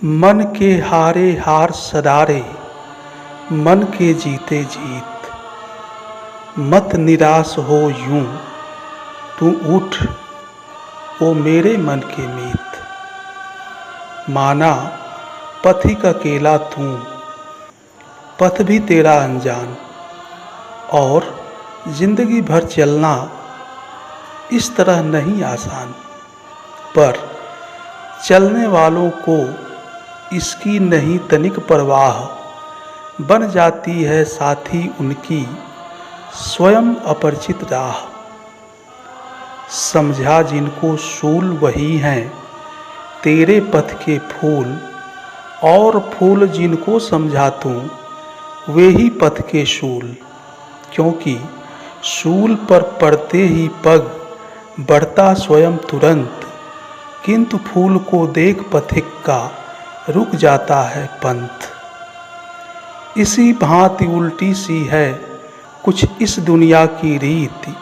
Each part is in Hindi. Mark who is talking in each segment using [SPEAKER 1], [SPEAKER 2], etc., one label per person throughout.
[SPEAKER 1] मन के हारे हार सदारे, मन के जीते जीत। मत निराश हो यूं, तू उठ ओ मेरे मन के मीत। माना पथिक अकेला तू, पथ भी तेरा अनजान, और जिंदगी भर चलना इस तरह नहीं आसान। पर चलने वालों को इसकी नहीं तनिक परवाह, बन जाती है साथी उनकी स्वयं अपरिचित राह। समझा जिनको सूल वही हैं तेरे पथ के फूल, और फूल जिनको समझा तू वे ही पथ के शूल। क्योंकि शूल पर पड़ते ही पग बढ़ता स्वयं तुरंत, किंतु फूल को देख पथिक का रुक जाता है पंथ। इसी भांति उल्टी सी है कुछ इस दुनिया की रीति,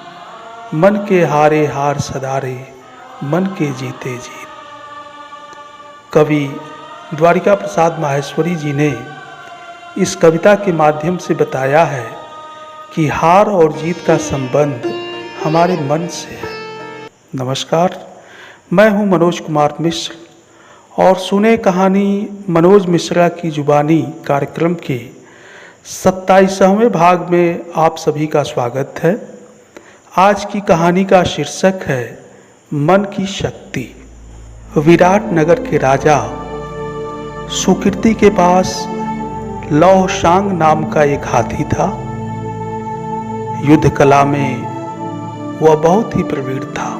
[SPEAKER 1] मन के हारे हार सदारे, मन के जीते जीत। कवि द्वारिका प्रसाद माहेश्वरी जी ने इस कविता के माध्यम से बताया है कि हार और जीत का संबंध हमारे मन से है। नमस्कार, मैं हूं मनोज कुमार मिश्र, और सुने कहानी मनोज मिश्रा की जुबानी कार्यक्रम के 27वें भाग में आप सभी का स्वागत है। आज की कहानी का शीर्षक है मन की शक्ति। विराट नगर के राजा सुकीर्ति के पास लौहशांग नाम का एक हाथी था। युद्ध कला में वह बहुत ही प्रवीण था।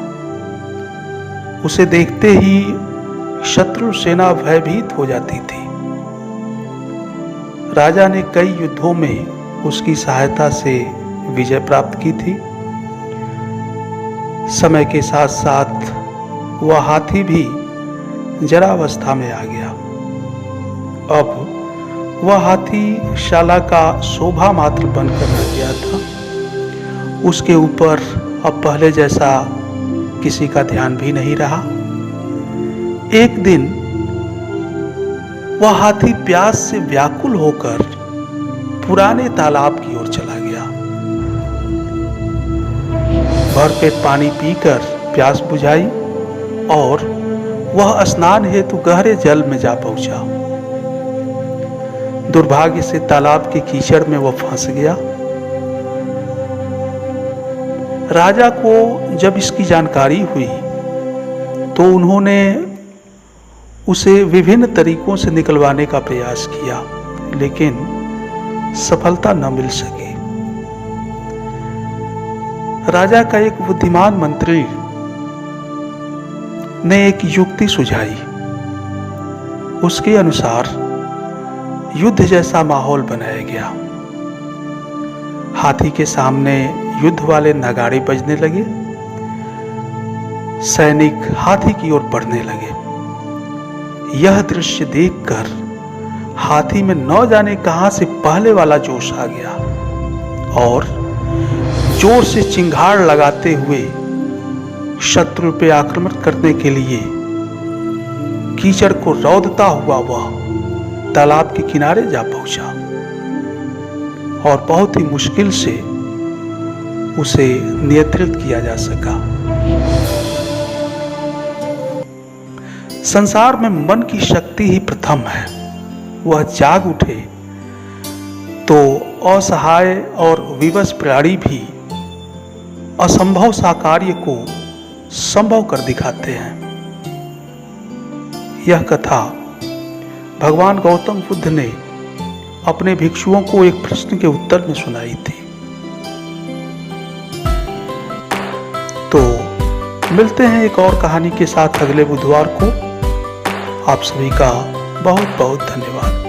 [SPEAKER 1] उसे देखते ही शत्रु सेना भयभीत हो जाती थी। राजा ने कई युद्धों में उसकी सहायता से विजय प्राप्त की थी। समय के साथ साथ वह हाथी भी जरावस्था में आ गया। अब वह हाथी शाला का शोभा मात्र बनकर रह गया था। उसके ऊपर अब पहले जैसा किसी का ध्यान भी नहीं रहा। एक दिन वह हाथी प्यास से व्याकुल होकर पुराने तालाब की ओर चला गया। भरपेट पानी पीकर प्यास बुझाई और वह स्नान हेतु गहरे जल में जा पहुंचा। दुर्भाग्य से तालाब के कीचड़ में वह फंस गया। राजा को जब इसकी जानकारी हुई तो उन्होंने उसे विभिन्न तरीकों से निकलवाने का प्रयास किया, लेकिन सफलता न मिल सकी। राजा का एक बुद्धिमान मंत्री ने एक युक्ति सुझाई। उसके अनुसार युद्ध जैसा माहौल बनाया गया। हाथी के सामने युद्ध वाले नगाड़े बजने लगे। सैनिक हाथी की ओर बढ़ने लगे। यह दृश्य देखकर हाथी में न जाने कहां से पहले वाला जोश आ गया और जोर से चिंगाड़ लगाते हुए शत्रु पे आक्रमण करने के लिए कीचड़ को रौंदता हुआ वह तालाब के किनारे जा पहुंचा और बहुत ही मुश्किल से उसे नियंत्रित किया जा सका। संसार में मन की शक्ति ही प्रथम है। वह जाग उठे तो असहाय और विवश प्राणी भी असंभव सा कार्य को संभव कर दिखाते हैं। यह कथा भगवान गौतम बुद्ध ने अपने भिक्षुओं को एक प्रश्न के उत्तर में सुनाई थी। तो मिलते हैं एक और कहानी के साथ अगले बुधवार को। आप सभी का बहुत बहुत धन्यवाद।